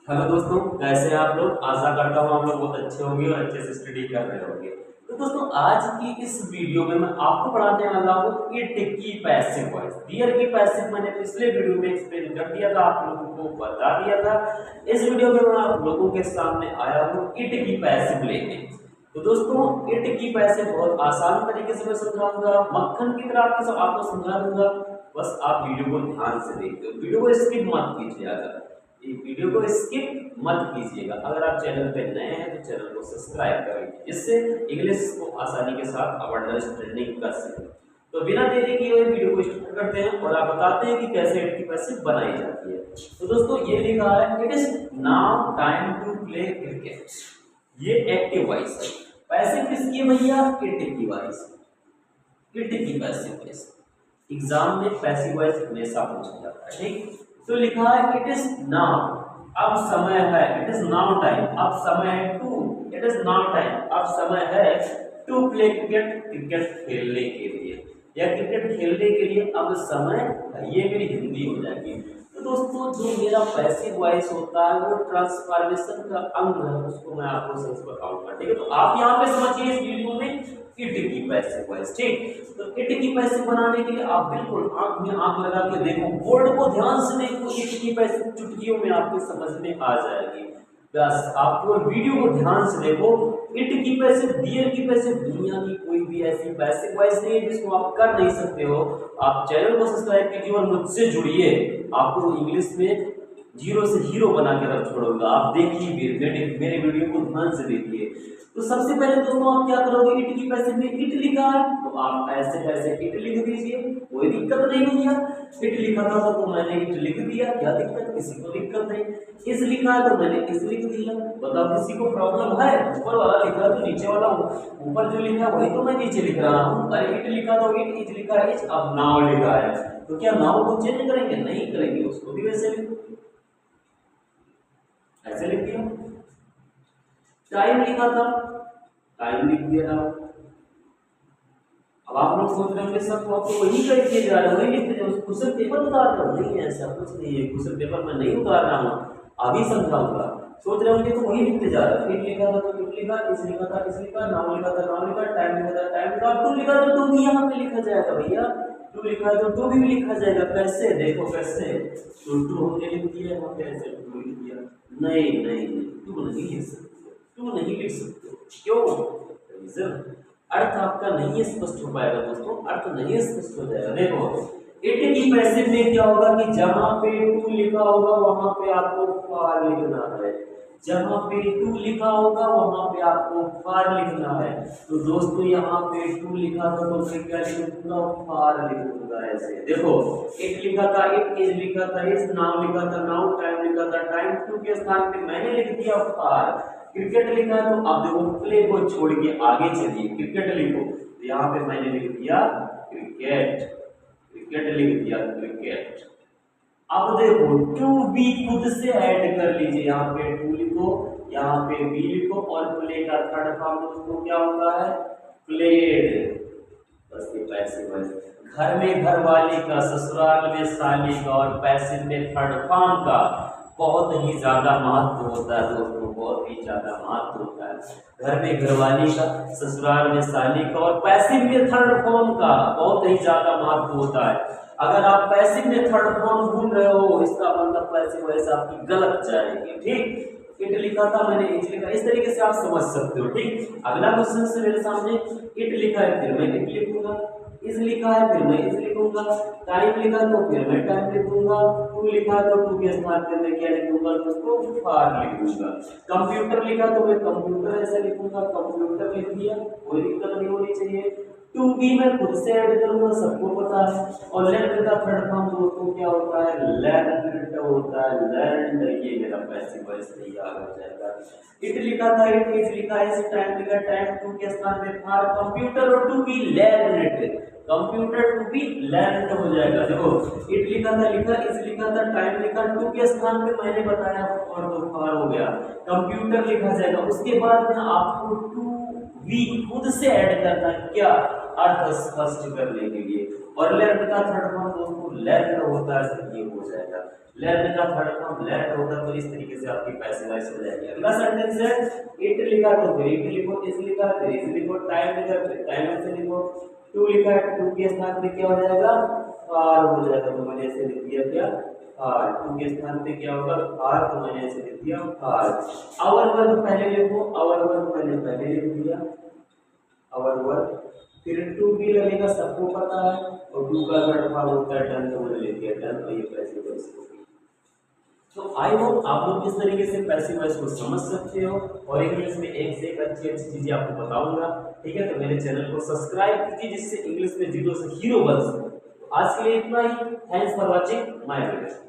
Hello दोस्तों, कैसे हैं आप लोग। आशा करता हूँ आप लोग बहुत अच्छे होंगे और अच्छे से स्टडी कर रहे होंगे। तो दोस्तों, आज की इस वीडियो में मैं आपको पढ़ाने वाला हूँ इट की पैसिव वॉइस। डियर की पैसिव मैंने पिछले वीडियो में एक्सप्लेन कर दिया था, आप लोगों को बता दिया था। इस वीडियो में मैं आप लोगों के सामने आया हूँ इट की पैसिव लेके। तो दोस्तों, इट की पैसिव बहुत आसान तरीके से मैं समझाऊंगा, मक्खन की तरह आपको समझा दूंगा। बस आप वीडियो को ध्यान से देखते हो, वीडियो को स्किप मत कीजिएगा। ये वीडियो को स्किप मत कीजिएगा। अगर आप चैनल पे नए हैं तो चैनल को सब्सक्राइब करें, जिससे इंग्लिश को आसानी के साथ आप अंडरस्टैंडिंग कर सकें। तो बिना देरी किए हुए वीडियो को स्टार्ट करते हैं और आप बताते हैं कि कैसे इट की पैसिव बनाई जाती है। तो दोस्तों, ये लिखा है it is now time to play cricket. ये एक्टिव वॉइस है। पैसिव किसकी है भैया? इट की वॉइस, इट की पैसिव वॉइस। एग्जाम में पैसिव वॉइस हमेशा पूछा जाता है, ठीक। तो लिखा है इट इज नाउ, अब समय है। इट इज नाउ टाइम, अब समय है to. It is now time, अब समय है टू प्ले क्रिकेट, क्रिकेट खेलने के लिए, या क्रिकेट खेलने के लिए अब समय है। ये मेरी हिंदी हो जाएगी। तो दोस्तों, जो मेरा पैसिव वॉइस होता है वो ट्रांसफॉर्मेशन का अंग है, उसको मैं आपको समझ बताऊंगा, ठीक है। तो आप यहाँ पे समझिए इस वीडियो में इट की पैसिव वॉइस, ठीक। तो इट की पैसिव बनाने के लिए आप बिल्कुल आंख में आंख लगा के देखो, बोर्ड को ध्यान से देखो। इट की पैसिव चुटकियों में आपके समझ में आ जाएगी। बस आप केवल वीडियो को ध्यान से देखो। इट की पैसिव, डियर की पैसिव, दुनिया की कोई भी ऐसी पैसिव वॉइस नहीं है जिसको आप कर नहीं सकते हो। आप चैनल को सब्सक्राइब कीजिए और मुझसे जुड़िए। आपको इंग्लिश में जीरो से हीरो बना के रख छोड़ूंगा। आप देखिए मेरे वीडियो को ध्यान से देखिए। तो सबसे पहले दोस्तों, आप क्या करोगे? इट की पैसिव में इट लिखा है तो आप ऐसे ऐसे इट लिख दीजिए, कोई दिक्कत नहीं भैया। इट लिखा था तो मैंने इट लिख दिया, क्या दिक्कत? किसी को दिक्कत नहीं। इस लिखा है तो मैंने इस लिख दिया। बताओ किसी को प्रॉब्लम है? ऊपर वाला लिखा है तो नीचे वाला, ऊपर जो लिखा है वही तो मैं नीचे लिख रहा हूँ। अरे इट लिखा तो इट, इज लिखा है इज, अब नाउ लिखा है तो क्या नाउ को चेंज करेंगे? नहीं करेंगे, उसको भी वैसे लिखो, ऐसे लिख दिया। टाइम लिखा था, टाइम लिख दिया था। अब आप लोग सोच रहे होंगे सब तो आपको वही कर दिए जा रहे हो, वही लिखते जाओ, क्वेश्चन पेपर उतार रहा हूँ। नहीं, ऐसा कुछ नहीं है, क्वेश्चन पेपर में नहीं उतार रहा हूँ, अभी समझाऊंगा। सोच रहे होंगे तो वही लिखते जा रहे हो। इट लिखा था तो इट लिखा, इस लिखा था इस लिखा, नाउ लिखा था नाउ लिखा, टाइम लिखा था टाइम लिखा, टू लिखा तो टू भी यहाँ पे लिखा जाएगा भैया। टू लिखा है तो टू भी लिखा जाएगा। कैसे? देखो कैसे। तो टू हमने लिख दिया यहाँ पे, ऐसे टू लिख दिया। नहीं नहीं नहीं, टू नहीं लिख सकते, टू नहीं लिख सकते। क्यों? रीजन, अर्थ आपका नहीं स्पष्ट हो पाएगा दोस्तों, अर्थ नहीं स्पष्ट हो जाएगा। देखो, इट की पैसिव में क्या होगा कि जहां पे टू लिखा होगा वहां पे आपको फार लिखना है। जहां पे टू लिखा होगा वहां पे आपको फार लिखना है। तो दोस्तों, यहाँ पे टू लिखा था तो मैं क्या लिखूंगा? फार लिखूंगा। ऐसे देखो, इट लिखा था इट, इज लिखा था इज, नाउ लिखा था नाउ, टाइम लिखा था टाइम, टू के स्थान पे मैंने लिख दिया फार। क्रिकेट लिखा है तो आप देखो प्ले को छोड़ के आगे चलिए, क्रिकेट लिखो तो यहाँ पे मैंने लिख दिया क्रिकेट, क्रिकेट लिख दिया क्रिकेट। अब देखो टू बी खुद से ऐड कर लीजिए, यहाँ पे टू लिखो, यहाँ पे बी लिखो, और प्ले का थर्ड फॉर्म दोस्तों क्या होता है? प्लेड। बस ये पैसिव वॉइस। घर में घरवाली का, ससुराल में साली का, और पैसिव में थर्ड फॉर्म का बहुत ही ज्यादा महत्व होता है दोस्तों, बहुत ही ज्यादा महत्व होता है। घर में घरवाली का, ससुराल में साली का, और पैसिव में थर्ड फॉर्म का बहुत ही ज्यादा महत्व होता है। अगर आप पैसिव में थर्ड फॉर्म भूल रहे हो, इसका मतलब पैसिव वॉइस आपकी गलत जाएगी, ठीक। इट लिखा था मैंने इट लिखा, इस तरीके से आप समझ सकते हो, ठीक। अगला क्वेश्चन से मेरे सामने इट लिखा है फिर मैं इट लिखूंगा, इस लिखा है फिर मैं इस लिखूंगा, टाइम लिखा तो फिर मैं टाइम लिखूंगा, टू लिखा तो टू के स्थान पे मैं क्या लिखूंगा दोस्तों? फार लिखूंगा। कंप्यूटर लिखा तो मैं कंप्यूटर ऐसा लिखूंगा, कंप्यूटर लिख दिया, कोई दिक्कत नहीं होनी चाहिए। टू बी मैं खुद से ऐड करूंगा, सबको पता है। और लर्न का थर्ड फॉर्म दोस्तों क्या होता है? लर्न होता है, लर्न। ये मेरा पैसिव वॉइस तैयार हो जाएगा। इट लिखा था इट, इज लिखा इज, टाइम लिखा टाइम, टू के स्थान पे फार, कंप्यूटर और to be learned, computer to be learned हो जाएगा। देखो, इट लिखा था लिखा, इज लिखा था टाइम लिखा, टू के स्थान पे मैंने बताया और तो फार हो गया, कंप्यूटर लिखा जाएगा। उसके बाद में आपको टू वी खुद से ऐड करना है, क्या? अर्थ स्पष्ट करने के लिए। और लर्न का थर्ड फॉर्म दोस्तों लर्न होता है, सर ये हो जाएगा। लर्न का थर्ड फॉर्म लर्न होता है, तो इस तरीके से आपकी पैसिव वॉइस हो जाएगी। अगला सेंटेंस है इट लिखा तो फिर इट लिखो, इस लिखा फिर इस लिखो, टाइम लिखा फिर टाइम ऐसे लिखो, टू लिखा है टू के स्थान पे क्या हो जाएगा आर हो जाएगा, तो मैंने ऐसे लिख दिया क्या आर, टू के स्थान पे क्या होगा आर, तो मैंने ऐसे लिख दिया आर। आवर वर्ब पहले लिखो, आवर वर्ब मैंने पहले लिख दिया आवर वर्ब, फिर टू भी लगेगा सबको पता है, और टू का थर्ड फॉर्म होता है डन, तो मैंने लिख दिया डन, और ये पैसिव वॉइस हो गई। तो आई होप आप लोग किस तरीके से पैसिव वॉइस को समझ सकते हो, और इंग्लिश में एक से एक अच्छी अच्छी चीजें आपको बताऊंगा, ठीक है। तो मेरे चैनल को सब्सक्राइब कीजिए जिससे इंग्लिश में जीरो से हीरो बन सको। आज के लिए इतना ही, thanks for watching my video.